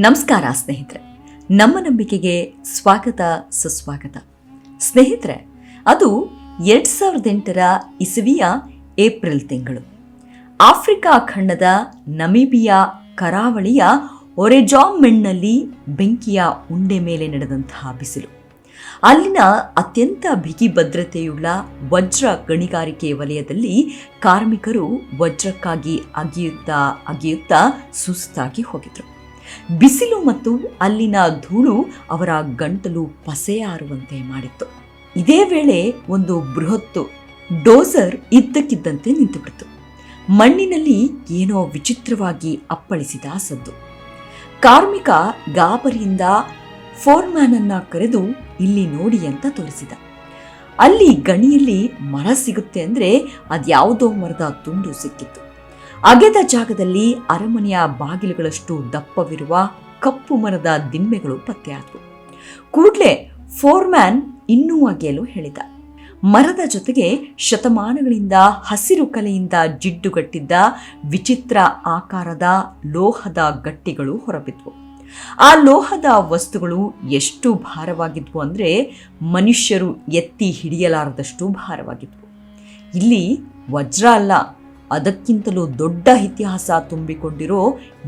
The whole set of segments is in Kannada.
ನಮಸ್ಕಾರ ಸ್ನೇಹಿತರೆ, ನಮ್ಮ ನಂಬಿಕೆಗೆ ಸ್ವಾಗತ ಸುಸ್ವಾಗತ. ಸ್ನೇಹಿತರೆ, ಅದು 2008 ಇಸವಿಯ ಏಪ್ರಿಲ್ ತಿಂಗಳು. ಆಫ್ರಿಕಾ ಖಂಡದ ನಮೀಬಿಯಾ ಕರಾವಳಿಯ ಒರೆಜಾಂಮೆನ್ನಲ್ಲಿ ಬೆಂಕಿಯ ಉಂಡೆ ಮೇಲೆ ನಡೆದಂತಹ ಬಿಸಿಲು. ಅಲ್ಲಿನ ಅತ್ಯಂತ ಬಿಗಿ ಭದ್ರತೆಯುಳ್ಳ ವಜ್ರ ಗಣಿಗಾರಿಕೆ ವಲಯದಲ್ಲಿ ಕಾರ್ಮಿಕರು ವಜ್ರಕ್ಕಾಗಿ ಅಗೆಯುತ್ತಾ ಸುಸ್ತಾಗಿ ಹೋಗಿದ್ರು. ಬಿಸಿಲು ಮತ್ತು ಅಲ್ಲಿನ ಧೂಳು ಅವರ ಗಂಟಲು ಪಸೆಯಾರುವಂತೆ ಮಾಡಿತ್ತು. ಇದೇ ವೇಳೆ ಒಂದು ಬೃಹತ್ತು ಡೋಸರ್ ಇದ್ದಕ್ಕಿದ್ದಂತೆ ನಿಂತುಬಿಡ್ತು. ಮಣ್ಣಿನಲ್ಲಿ ಏನೋ ವಿಚಿತ್ರವಾಗಿ ಅಪ್ಪಳಿಸಿದ ಸದ್ದು. ಕಾರ್ಮಿಕ ಗಾಬರಿಯಿಂದ ಫೋರ್ಮ್ಯಾನ್ ಅನ್ನ ಕರೆದು ಇಲ್ಲಿ ನೋಡಿ ಅಂತ ತೋರಿಸಿದ. ಅಲ್ಲಿ ಗಣಿಯಲ್ಲಿ ಮರ ಸಿಗುತ್ತೆ ಅಂದ್ರೆ ಅದ್ಯಾವುದೋ ಮರದ ತುಂಡು ಸಿಕ್ಕಿತ್ತು. ಅಗೆದ ಜಾಗದಲ್ಲಿ ಅರಮನೆಯ ಬಾಗಿಲುಗಳಷ್ಟು ದಪ್ಪವಿರುವ ಕಪ್ಪು ಮರದ ದಿಮ್ಮೆಗಳು ಪತ್ತೆಯಾದವು. ಕೂಡಲೇ ಫೋರ್ಮ್ಯಾನ್ ಇನ್ನೂ ಅಗೆಯಲು ಹೇಳಿದ. ಮರದ ಜೊತೆಗೆ ಶತಮಾನಗಳಿಂದ ಹಸಿರು ಕಲೆಯಿಂದ ಜಿಡ್ಡುಗಟ್ಟಿದ್ದ ವಿಚಿತ್ರ ಆಕಾರದ ಲೋಹದ ಗಟ್ಟಿಗಳು ಹೊರಬಿದ್ವು. ಆ ಲೋಹದ ವಸ್ತುಗಳು ಎಷ್ಟು ಭಾರವಾಗಿದ್ವು ಅಂದ್ರೆ ಮನುಷ್ಯರು ಎತ್ತಿ ಹಿಡಿಯಲಾರದಷ್ಟು ಭಾರವಾಗಿದ್ವು. ಇಲ್ಲಿ ವಜ್ರ ಅಲ್ಲ, ಅದಕ್ಕಿಂತಲೂ ದೊಡ್ಡ ಇತಿಹಾಸ ತುಂಬಿಕೊಂಡಿರೋ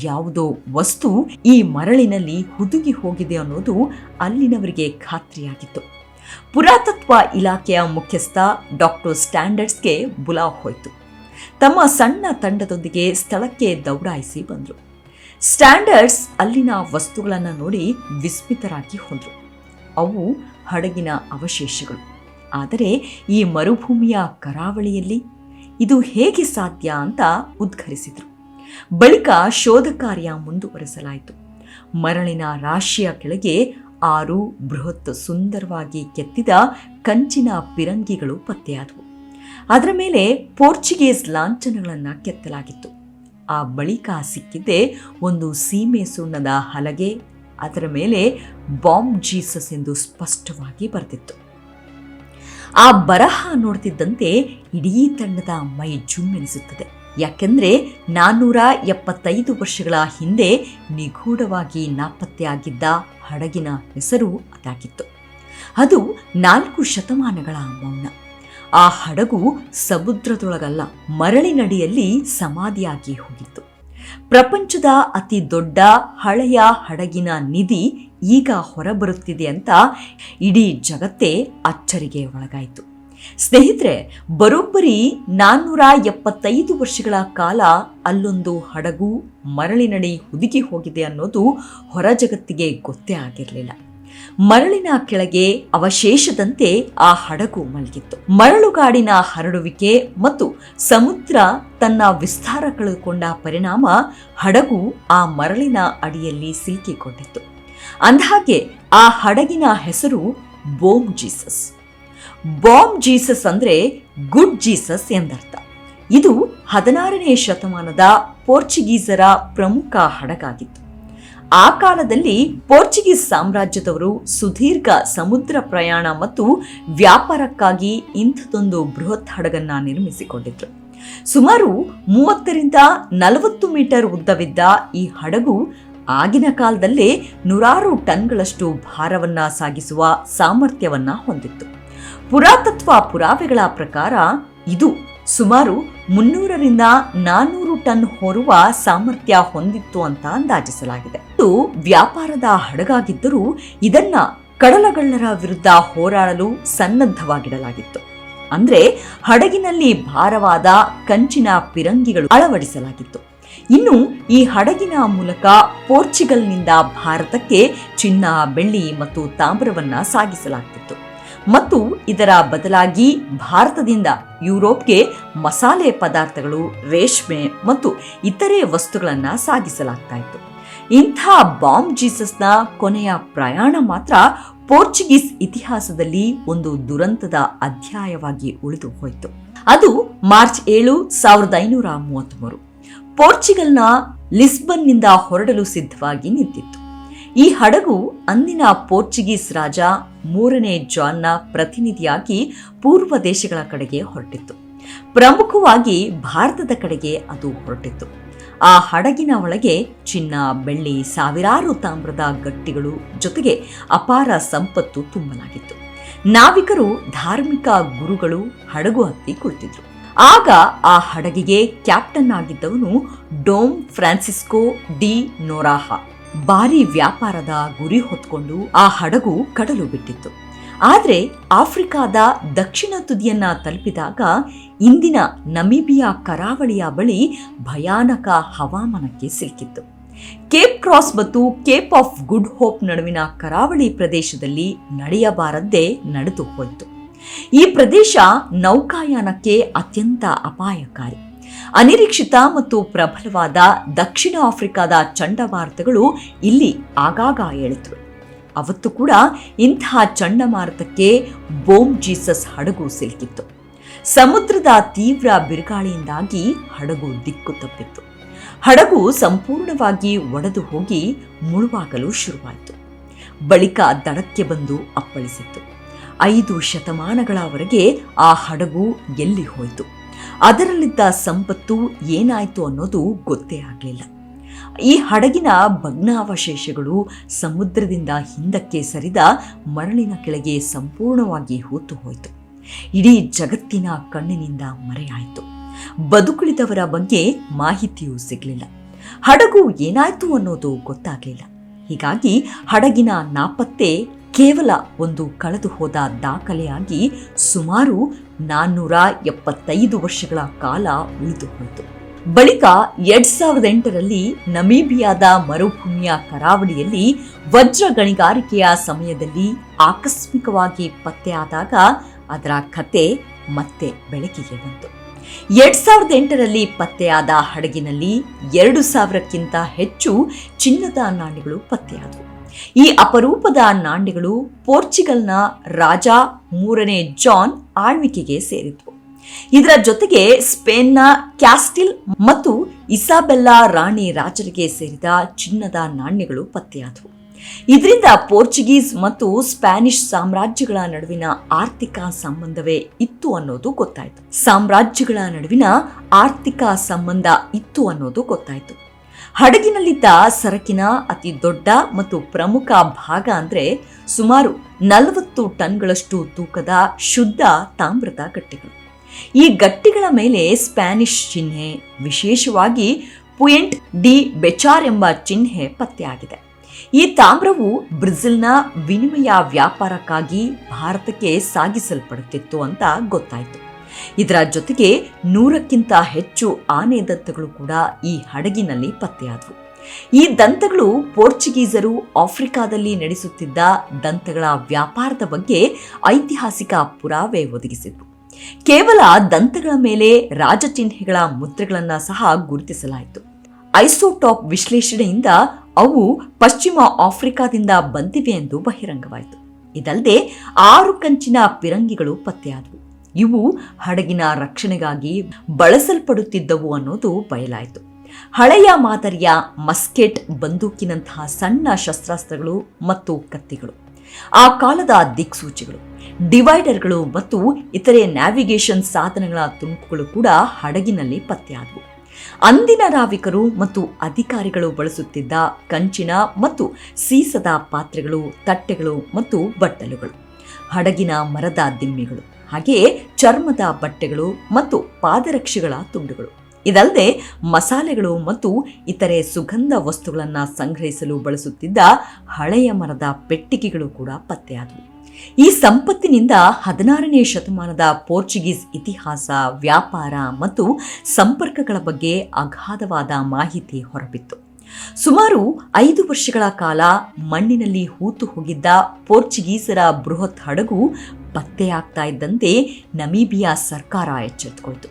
ಯಾವುದೋ ವಸ್ತು ಈ ಮರಳಿನಲ್ಲಿ ಹುದುಗಿ ಹೋಗಿದೆ ಅನ್ನೋದು ಅಲ್ಲಿನವರಿಗೆ ಖಾತ್ರಿಯಾಗಿತ್ತು. ಪುರಾತತ್ವ ಇಲಾಖೆಯ ಮುಖ್ಯಸ್ಥ ಡಾಕ್ಟರ್ ಸ್ಟ್ಯಾಂಡರ್ಡ್ಸ್ಗೆ ಬುಲಾವ್ ಹೋಯಿತು. ತಮ್ಮ ಸಣ್ಣ ತಂಡದೊಂದಿಗೆ ಸ್ಥಳಕ್ಕೆ ದೌಡಾಯಿಸಿ ಬಂದರು. ಸ್ಟ್ಯಾಂಡರ್ಡ್ಸ್ ಅಲ್ಲಿನ ವಸ್ತುಗಳನ್ನು ನೋಡಿ ವಿಸ್ಮಿತರಾಗಿ ಹೋದರು. ಅವು ಹಡಗಿನ ಅವಶೇಷಗಳು. ಆದರೆ ಈ ಮರುಭೂಮಿಯ ಕರಾವಳಿಯಲ್ಲಿ ಇದು ಹೇಗೆ ಸಾಧ್ಯ ಅಂತ ಉದ್ಘರಿಸಿದರು. ಬಳಿಕ ಶೋಧ ಕಾರ್ಯ ಮುಂದುವರೆಸಲಾಯಿತು. ಮರಳಿನ ರಾಶಿಯ ಕೆಳಗೆ 6 ಬೃಹತ್ ಸುಂದರವಾಗಿ ಕೆತ್ತಿದ ಕಂಚಿನ ಪಿರಂಗಿಗಳು ಪತ್ತೆಯಾದವು. ಅದರ ಮೇಲೆ ಪೋರ್ಚುಗೀಸ್ ಲಾಂಛನಗಳನ್ನು ಕೆತ್ತಲಾಗಿತ್ತು. ಆ ಬಳಿಕ ಸಿಕ್ಕಿದ್ದೇ ಒಂದು ಸೀಮೆ ಸುಣ್ಣದ ಹಲಗೆ. ಅದರ ಮೇಲೆ ಬಾಂಬ್ ಜೀಸಸ್ ಎಂದು ಸ್ಪಷ್ಟವಾಗಿ ಬರೆದಿತ್ತು. ಆ ಬರಹ ನೋಡ್ತಿದ್ದಂತೆ ಇಡೀ ತಂಡದ ಮೈ ಜುಮ್ಮೆನಿಸುತ್ತದೆ. ಯಾಕೆಂದ್ರೆ 475 ವರ್ಷಗಳ ಹಿಂದೆ ನಿಗೂಢವಾಗಿ ನಾಪತ್ತೆಯಾಗಿದ್ದ ಹಡಗಿನ ಹೆಸರು ಅದಾಗಿತ್ತು. ಅದು 4 ಶತಮಾನಗಳ ಮೌನ. ಆ ಹಡಗು ಸಮುದ್ರದೊಳಗಲ್ಲ, ಮರಳಿನಡಿಯಲ್ಲಿ ಸಮಾಧಿಯಾಗಿ ಹೋಗಿತ್ತು. ಪ್ರಪಂಚದ ಅತಿ ದೊಡ್ಡ ಹಳೆಯ ಹಡಗಿನ ನಿಧಿ ಈಗ ಹೊರಬರುತ್ತಿದೆ ಅಂತ ಇಡೀ ಜಗತ್ತೇ ಅಚ್ಚರಿಗೆ ಒಳಗಾಯಿತು. ಸ್ನೇಹಿತರೆ, ಬರೋಬ್ಬರಿ 475 ವರ್ಷಗಳ ಕಾಲ ಅಲ್ಲೊಂದು ಹಡಗು ಮರಳಿನಡಿ ಹುದುಗಿ ಹೋಗಿದೆ ಅನ್ನೋದು ಹೊರ ಜಗತ್ತಿಗೆ ಗೊತ್ತೇ ಆಗಿರಲಿಲ್ಲ. ಮರಳಿನ ಕೆಳಗೆ ಅವಶೇಷದಂತೆ ಆ ಹಡಗು ಮಲಗಿತ್ತು. ಮರಳುಗಾಡಿನ ಹರಡುವಿಕೆ ಮತ್ತು ಸಮುದ್ರ ತನ್ನ ವಿಸ್ತಾರ ಕಳೆದುಕೊಂಡ ಪರಿಣಾಮ ಹಡಗು ಆ ಮರಳಿನ ಅಡಿಯಲ್ಲಿ ಸಿಲುಕಿಕೊಂಡಿತ್ತು. ಅಂದಹಾಗೆ ಆ ಹಡಗಿನ ಹೆಸರು ಬಾಂಬ್ ಜೀಸಸ್. ಬಾಂಬ್ ಜೀಸಸ್ ಅಂದ್ರೆ ಗುಡ್ ಜೀಸಸ್ ಎಂದರ್ಥ. ಇದು 16ನೇ ಶತಮಾನದ ಪೋರ್ಚುಗೀಸರ ಪ್ರಮುಖ ಹಡಗಾಗಿತ್ತು. ಆ ಕಾಲದಲ್ಲಿ ಪೋರ್ಚುಗೀಸ್ ಸಾಮ್ರಾಜ್ಯದವರು ಸುದೀರ್ಘ ಸಮುದ್ರ ಪ್ರಯಾಣ ಮತ್ತು ವ್ಯಾಪಾರಕ್ಕಾಗಿ ಇಂಥದೊಂದು ಬೃಹತ್ ಹಡಗನ್ನ ನಿರ್ಮಿಸಿಕೊಂಡಿದ್ರು. ಸುಮಾರು 30ರಿಂದ 40 ಮೀಟರ್ ಉದ್ದವಿದ್ದ ಈ ಹಡಗು ಆಗಿನ ಕಾಲದಲ್ಲೇ 100 ಟನ್ಗಳಷ್ಟು ಭಾರವನ್ನ ಸಾಗಿಸುವ ಸಾಮರ್ಥ್ಯವನ್ನ ಹೊಂದಿತ್ತು. ಪುರಾತತ್ವ ಪುರಾವೆಗಳ ಪ್ರಕಾರ ಇದು ಸುಮಾರು 300ರಿಂದ 400 ಟನ್ ಹೊರುವ ಸಾಮರ್ಥ್ಯ ಹೊಂದಿತ್ತು ಅಂತ ಅಂದಾಜಿಸಲಾಗಿದೆ. ಇದು ವ್ಯಾಪಾರದ ಹಡಗಾಗಿದ್ದರೂ ಇದನ್ನ ಕಡಲಗಳ್ಳರ ವಿರುದ್ಧ ಹೋರಾಡಲು ಸನ್ನದ್ಧವಾಗಿಡಲಾಗಿತ್ತು. ಅಂದ್ರೆ ಹಡಗಿನಲ್ಲಿ ಭಾರವಾದ ಕಂಚಿನ ಪಿರಂಗಿಗಳು ಅಳವಡಿಸಲಾಗಿತ್ತು. ಇನ್ನು ಈ ಹಡಗಿನ ಮೂಲಕ ಪೋರ್ಚುಗಲ್ನಿಂದ ಭಾರತಕ್ಕೆ ಚಿನ್ನ, ಬೆಳ್ಳಿ ಮತ್ತು ತಾಮ್ರವನ್ನ ಸಾಗಿಸಲಾಗ್ತಿತ್ತು ಮತ್ತು ಇದರ ಬದಲಾಗಿ ಭಾರತದಿಂದ ಯುರೋಪ್ಗೆ ಮಸಾಲೆ ಪದಾರ್ಥಗಳು, ರೇಷ್ಮೆ ಮತ್ತು ಇತರೆ ವಸ್ತುಗಳನ್ನು ಸಾಗಿಸಲಾಗ್ತಾ ಇತ್ತು. ಇಂಥ ಬಾಂಬ್ ಜೀಸಸ್ನ ಕೊನೆಯ ಪ್ರಯಾಣ ಮಾತ್ರ ಪೋರ್ಚುಗೀಸ್ ಇತಿಹಾಸದಲ್ಲಿ ಒಂದು ದುರಂತದ ಅಧ್ಯಾಯವಾಗಿ ಉಳಿದು ಹೋಯಿತು. ಅದು ಮಾರ್ಚ್ 7, 1533. ಪೋರ್ಚುಗಲ್ನ ಲಿಸ್ಬನ್ನಿಂದ ಹೊರಡಲು ಸಿದ್ಧವಾಗಿ ನಿಂತಿತ್ತು. ಈ ಹಡಗು ಅಂದಿನ ಪೋರ್ಚುಗೀಸ್ ರಾಜ 3ನೇ ಜಾನ್ನ ಪ್ರತಿನಿಧಿಯಾಗಿ ಪೂರ್ವ ದೇಶಗಳ ಕಡೆಗೆ ಹೊರಟಿತ್ತು. ಪ್ರಮುಖವಾಗಿ ಭಾರತದ ಕಡೆಗೆ ಅದು ಹೊರಟಿತ್ತು. ಆ ಹಡಗಿನ ಒಳಗೆ ಚಿನ್ನ, ಬೆಳ್ಳಿ, ಸಾವಿರಾರು ತಾಮ್ರದ ಗಟ್ಟಿಗಳು ಜೊತೆಗೆ ಅಪಾರ ಸಂಪತ್ತು ತುಂಬಲಾಗಿತ್ತು. ನಾವಿಕರು, ಧಾರ್ಮಿಕ ಗುರುಗಳು ಹಡಗು ಹತ್ತಿ ಕುಳಿತಿದ್ರು. ಆಗ ಆ ಹಡಗಿಗೆ ಕ್ಯಾಪ್ಟನ್ ಆಗಿದ್ದವನು ಡೋಮ್ ಫ್ರಾನ್ಸಿಸ್ಕೋ ಡಿ ನೊರಾಹಾ. ಭಾರಿ ವ್ಯಾಪಾರದ ಗುರಿ ಹೊತ್ಕೊಂಡು ಆ ಹಡಗು ಕಡಲು ಬಿಟ್ಟಿತ್ತು. ಆದರೆ ಆಫ್ರಿಕಾದ ದಕ್ಷಿಣ ತುದಿಯನ್ನ ತಲುಪಿದಾಗ ಇಂದಿನ ನಮೀಬಿಯಾ ಕರಾವಳಿಯ ಬಳಿ ಭಯಾನಕ ಹವಾಮಾನಕ್ಕೆ ಸಿಲುಕಿತ್ತು. ಕೇಪ್ ಕ್ರಾಸ್ ಮತ್ತು ಕೇಪ್ ಆಫ್ ಗುಡ್ ಹೋಪ್ ನಡುವಿನ ಕರಾವಳಿ ಪ್ರದೇಶದಲ್ಲಿ ನಡೆಯಬಾರದ್ದೇ ನಡೆದು ಹೋಯಿತು. ಈ ಪ್ರದೇಶ ನೌಕಾಯಾನಕ್ಕೆ ಅತ್ಯಂತ ಅಪಾಯಕಾರಿ. ಅನಿರೀಕ್ಷಿತ ಮತ್ತು ಪ್ರಬಲವಾದ ದಕ್ಷಿಣ ಆಫ್ರಿಕಾದ ಚಂಡಮಾರುತಗಳು ಇಲ್ಲಿ ಆಗಾಗ ಏಳಿತು. ಅವತ್ತು ಕೂಡ ಇಂತಹ ಚಂಡಮಾರುತಕ್ಕೆ ಬೋಮ್ ಜೀಸಸ್ ಹಡಗು ಸಿಲುಕಿತ್ತು. ಸಮುದ್ರದ ತೀವ್ರ ಬಿರುಗಾಳಿಯಿಂದಾಗಿ ಹಡಗು ದಿಕ್ಕು ತಪ್ಪಿತ್ತು. ಹಡಗು ಸಂಪೂರ್ಣವಾಗಿ ಒಡೆದು ಹೋಗಿ ಮುಳುವಾಗಲು ಶುರುವಾಯಿತು. ಬಳಿಕ ದಡಕ್ಕೆ ಬಂದು ಅಪ್ಪಳಿಸಿತ್ತು. 5 ಶತಮಾನಗಳವರೆಗೆ ಆ ಹಡಗು ಎಲ್ಲಿ ಹೋಯಿತು, ಅದರಲ್ಲಿದ್ದ ಸಂಪತ್ತು ಏನಾಯಿತು ಅನ್ನೋದು ಗೊತ್ತೇ ಆಗಲಿಲ್ಲ. ಈ ಹಡಗಿನ ಭಗ್ನಾವಶೇಷಗಳು ಸಮುದ್ರದಿಂದ ಹಿಂದಕ್ಕೆ ಸರಿದ ಮರಳಿನ ಕೆಳಗೆ ಸಂಪೂರ್ಣವಾಗಿ ಹೂತು ಹೋಯಿತು. ಇಡೀ ಜಗತ್ತಿನ ಕಣ್ಣಿನಿಂದ ಮರೆಯಾಯಿತು. ಬದುಕುಳಿದವರ ಬಗ್ಗೆ ಮಾಹಿತಿಯೂ ಸಿಗಲಿಲ್ಲ. ಹಡಗು ಏನಾಯ್ತು ಅನ್ನೋದು ಗೊತ್ತಾಗಲಿಲ್ಲ. ಹೀಗಾಗಿ ಹಡಗಿನ ನಾಪತ್ತೆ ಕೇವಲ ಒಂದು ಕಳೆದು ಹೋದ ದಾಖಲೆಯಾಗಿ ಸುಮಾರು 475 ವರ್ಷಗಳ ಕಾಲ ಉಳಿದು ಹೋಯಿತು. ಬಳಿಕ 2008ರಲ್ಲಿ ನಮೀಬಿಯಾದ ಮರುಭೂಮಿಯ ಕರಾವಳಿಯಲ್ಲಿ ವಜ್ರ ಗಣಿಗಾರಿಕೆಯ ಸಮಯದಲ್ಲಿ ಆಕಸ್ಮಿಕವಾಗಿ ಪತ್ತೆಯಾದಾಗ ಅದರ ಕತೆ ಮತ್ತೆ ಬೆಳಕಿಗೆ ಬಂತು. 2008ರಲ್ಲಿ ಪತ್ತೆಯಾದ ಹಡಗಿನಲ್ಲಿ 2000ಕ್ಕಿಂತ ಹೆಚ್ಚು ಚಿನ್ನದ ನಾಣ್ಯಗಳು ಪತ್ತೆಯಾದವು. ಈ ಅಪರೂಪದ ನಾಣ್ಯಗಳು ಪೋರ್ಚುಗಲ್ನ ರಾಜ 3ನೇ ಜಾನ್ ಆಳ್ವಿಕೆಗೆ ಸೇರಿದ್ವು. ಇದರ ಜೊತೆಗೆ ಸ್ಪೇನ್ನ ಕ್ಯಾಸ್ಟಿಲ್ ಮತ್ತು ಇಸಾಬೆಲ್ಲಾ ರಾಣಿ ರಾಜರಿಗೆ ಸೇರಿದ ಚಿನ್ನದ ನಾಣ್ಯಗಳು ಪತ್ತೆಯಾದವು. ಇದರಿಂದ ಪೋರ್ಚುಗೀಸ್ ಮತ್ತು ಸ್ಪ್ಯಾನಿಷ್ ಸಾಮ್ರಾಜ್ಯಗಳ ನಡುವಿನ ಆರ್ಥಿಕ ಸಂಬಂಧವೇ ಇತ್ತು ಅನ್ನೋದು ಗೊತ್ತಾಯಿತು. ಹಡಗಿನಲ್ಲಿದ್ದ ಸರಕಿನ ಅತಿ ದೊಡ್ಡ ಮತ್ತು ಪ್ರಮುಖ ಭಾಗ ಅಂದ್ರೆ ಸುಮಾರು 40 ಟನ್ಗಳಷ್ಟು ತೂಕದ ಶುದ್ಧ ತಾಮ್ರದ ಗಟ್ಟಿಗಳು. ಈ ಗಟ್ಟಿಗಳ ಮೇಲೆ ಸ್ಪ್ಯಾನಿಷ್ ಚಿಹ್ನೆ, ವಿಶೇಷವಾಗಿ ಪುಯೆಂಟ್ ಡಿ ಬೆಚಾರ್ ಎಂಬ ಚಿಹ್ನೆ ಪತ್ತೆಯಾಗಿದೆ. ಈ ತಾಮ್ರವು ಬ್ರೆಜಿಲ್ನ ವಿನಿಮಯ ವ್ಯಾಪಾರಕ್ಕಾಗಿ ಭಾರತಕ್ಕೆ ಸಾಗಿಸಲ್ಪಡುತ್ತಿತ್ತು ಅಂತ ಗೊತ್ತಾಯಿತು. ಇದರ ಜೊತೆಗೆ 100ಕ್ಕಿಂತ ಹೆಚ್ಚು ಆನೆ ದಂತಗಳು ಕೂಡ ಈ ಹಡಗಿನಲ್ಲಿ ಪತ್ತೆಯಾದವು. ಈ ದಂತಗಳು ಪೋರ್ಚುಗೀಸರು ಆಫ್ರಿಕಾದಲ್ಲಿ ನಡೆಸುತ್ತಿದ್ದ ದಂತಗಳ ವ್ಯಾಪಾರದ ಬಗ್ಗೆ ಐತಿಹಾಸಿಕ ಪುರಾವೆ ಒದಗಿಸಿದ್ವು. ಕೇವಲ ದಂತಗಳ ಮೇಲೆ ರಾಜಚಿಹ್ನೆಗಳ ಮುದ್ರೆಗಳನ್ನು ಸಹ ಗುರುತಿಸಲಾಯಿತು. ಐಸೋಟಾಪ್ ವಿಶ್ಲೇಷಣೆಯಿಂದ ಅವು ಪಶ್ಚಿಮ ಆಫ್ರಿಕಾದಿಂದ ಬಂದಿವೆ ಎಂದು ಬಹಿರಂಗವಾಯಿತು. ಇದಲ್ಲದೆ 6 ಕಂಚಿನ ಪಿರಂಗಿಗಳು ಪತ್ತೆಯಾದವು. ಇವು ಹಡಗಿನ ರಕ್ಷಣೆಗಾಗಿ ಬಳಸಲ್ಪಡುತ್ತಿದ್ದವು ಅನ್ನೋದು ಬಯಲಾಯಿತು. ಹಳೆಯ ಮಾದರಿಯ ಮಸ್ಕೆಟ್ ಬಂದೂಕಿನಂತಹ ಸಣ್ಣ ಶಸ್ತ್ರಾಸ್ತ್ರಗಳು ಮತ್ತು ಕತ್ತಿಗಳು, ಆ ಕಾಲದ ದಿಕ್ಸೂಚಿಗಳು, ಡಿವೈಡರ್ಗಳು ಮತ್ತು ಇತರೆ ನ್ಯಾವಿಗೇಷನ್ ಸಾಧನಗಳ ತುಣುಕುಗಳು ಕೂಡ ಹಡಗಿನಲ್ಲಿ ಪತ್ತೆಯಾದವು. ಅಂದಿನ ನಾವಿಕರು ಮತ್ತು ಅಧಿಕಾರಿಗಳು ಬಳಸುತ್ತಿದ್ದ ಕಂಚಿನ ಮತ್ತು ಸೀಸದ ಪಾತ್ರೆಗಳು, ತಟ್ಟೆಗಳು ಮತ್ತು ಬಟ್ಟಲುಗಳು, ಹಡಗಿನ ಮರದ ದಿಮ್ಮಿಗಳು, ಹಾಗೆಯೇ ಚರ್ಮದ ಬಟ್ಟೆಗಳು ಮತ್ತು ಪಾದರಕ್ಷೆಗಳ ತುಂಡುಗಳು, ಇದಲ್ಲದೆ ಮಸಾಲೆಗಳು ಮತ್ತು ಇತರೆ ಸುಗಂಧ ವಸ್ತುಗಳನ್ನು ಸಂಗ್ರಹಿಸಲು ಬಳಸುತ್ತಿದ್ದ ಹಳೆಯ ಮರದ ಪೆಟ್ಟಿಗೆಗಳು ಕೂಡ ಪತ್ತೆಯಾದವು. ಈ ಸಂಪತ್ತಿನಿಂದ 16ನೇ ಶತಮಾನದ ಪೋರ್ಚುಗೀಸ್ ಇತಿಹಾಸ, ವ್ಯಾಪಾರ ಮತ್ತು ಸಂಪರ್ಕಗಳ ಬಗ್ಗೆ ಅಗಾಧವಾದ ಮಾಹಿತಿ ಹೊರಬಿತ್ತು. ಸುಮಾರು 5 ವರ್ಷಗಳ ಕಾಲ ಮಣ್ಣಿನಲ್ಲಿ ಹೂತು ಹೋಗಿದ್ದ ಪೋರ್ಚುಗೀಸರ ಬೃಹತ್ ಹಡಗು ಪತ್ತೆಯಾಗ್ತಾ ಇದ್ದಂತೆ ನಮೀಬಿಯಾ ಸರ್ಕಾರ ಎಚ್ಚೆತ್ತುಕೊಳ್ತು.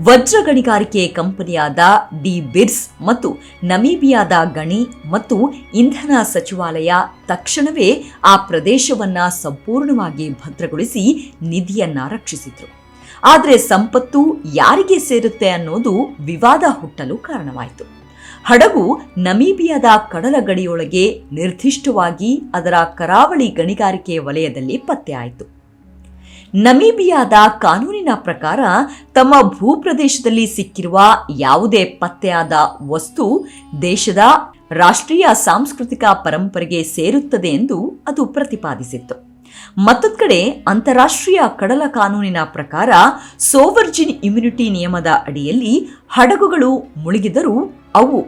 ವಜ್ರ ಗಣಿಗಾರಿಕೆ ಕಂಪನಿಯಾದ ಡಿ ಬಿರ್ಸ್ ಮತ್ತು ನಮೀಬಿಯಾದ ಗಣಿ ಮತ್ತು ಇಂಧನ ಸಚಿವಾಲಯ ತಕ್ಷಣವೇ ಆ ಪ್ರದೇಶವನ್ನ ಸಂಪೂರ್ಣವಾಗಿ ಭದ್ರಗೊಳಿಸಿ ನಿಧಿಯನ್ನ ರಕ್ಷಿಸಿದ್ರು. ಆದರೆ ಸಂಪತ್ತು ಯಾರಿಗೆ ಸೇರುತ್ತೆ ಅನ್ನೋದು ವಿವಾದ ಹುಟ್ಟಲು ಕಾರಣವಾಯಿತು. ಹಡಗು ನಮೀಬಿಯಾದ ಕಡಲ ಗಡಿಯೊಳಗೆ ನಿರ್ದಿಷ್ಟವಾಗಿ ಅದರ ಕರಾವಳಿ ಗಣಿಗಾರಿಕೆ ವಲಯದಲ್ಲಿ ಪತ್ತೆಯಾಯಿತು. ನಮೀಬಿಯಾದ ಕಾನೂನಿನ ಪ್ರಕಾರ ತಮ್ಮ ಭೂಪ್ರದೇಶದಲ್ಲಿ ಸಿಕ್ಕಿರುವ ಯಾವುದೇ ಪತ್ತೆಯಾದ ವಸ್ತು ದೇಶದ ರಾಷ್ಟ್ರೀಯ ಸಾಂಸ್ಕೃತಿಕ ಪರಂಪರೆಗೆ ಸೇರುತ್ತದೆ ಎಂದು ಅದು ಪ್ರತಿಪಾದಿಸಿತ್ತು. ಮತ್ತೊಂದು ಕಡೆ ಅಂತಾರಾಷ್ಟ್ರೀಯ ಕಡಲ ಕಾನೂನಿನ ಪ್ರಕಾರ ಸೋವರ್ಜಿನ್ ಇಮ್ಯುನಿಟಿ ನಿಯಮದ ಅಡಿಯಲ್ಲಿ ಹಡಗುಗಳು ಮುಳುಗಿದರೂ ಅವು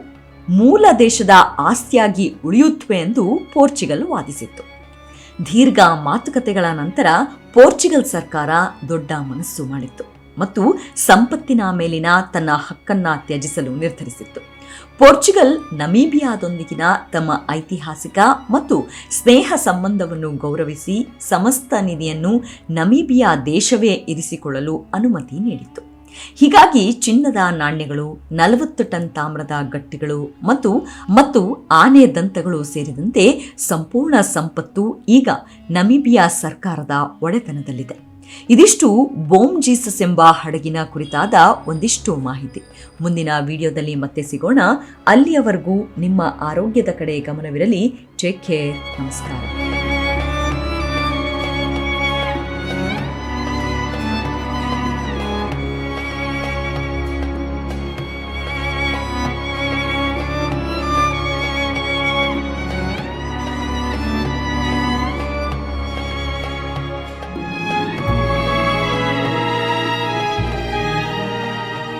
ಮೂಲ ದೇಶದ ಆಸ್ತಿಯಾಗಿ ಉಳಿಯುತ್ತವೆ ಎಂದು ಪೋರ್ಚುಗಲ್ ವಾದಿಸಿತ್ತು. ದೀರ್ಘ ಮಾತುಕತೆಗಳ ನಂತರ ಪೋರ್ಚುಗಲ್ ಸರ್ಕಾರ ದೊಡ್ಡ ಮನಸ್ಸು ಮಾಡಿತ್ತು ಮತ್ತು ಸಂಪತ್ತಿನ ಮೇಲಿನ ತನ್ನ ಹಕ್ಕನ್ನ ತ್ಯಜಿಸಲು ನಿರ್ಧರಿಸಿತ್ತು. ಪೋರ್ಚುಗಲ್ ನಮೀಬಿಯಾದೊಂದಿಗಿನ ತಮ್ಮ ಐತಿಹಾಸಿಕ ಮತ್ತು ಸ್ನೇಹ ಸಂಬಂಧವನ್ನು ಗೌರವಿಸಿ ಸಮಸ್ತ ನಿಧಿಯನ್ನು ನಮೀಬಿಯಾ ದೇಶವೇ ಇರಿಸಿಕೊಳ್ಳಲು ಅನುಮತಿ ನೀಡಿತು. ಹೀಗಾಗಿ ಚಿನ್ನದ ನಾಣ್ಯಗಳು, 40 ಟನ್ ತಾಮ್ರದ ಗಟ್ಟಿಗಳು ಮತ್ತು ಆನೆ ದಂತಗಳು ಸೇರಿದಂತೆ ಸಂಪೂರ್ಣ ಸಂಪತ್ತು ಈಗ ನಮೀಬಿಯಾ ಸರ್ಕಾರದ ಒಡೆತನದಲ್ಲಿದೆ. ಇದಿಷ್ಟು ಬೋಮ್ ಜೀಸಸ್ ಎಂಬ ಹಡಗಿನ ಕುರಿತಾದ ಒಂದಿಷ್ಟು ಮಾಹಿತಿ. ಮುಂದಿನ ವಿಡಿಯೋದಲ್ಲಿ ಮತ್ತೆ ಸಿಗೋಣ. ಅಲ್ಲಿಯವರೆಗೂ ನಿಮ್ಮ ಆರೋಗ್ಯದ ಕಡೆ ಗಮನವಿರಲಿ. Take care. ನಮಸ್ಕಾರ.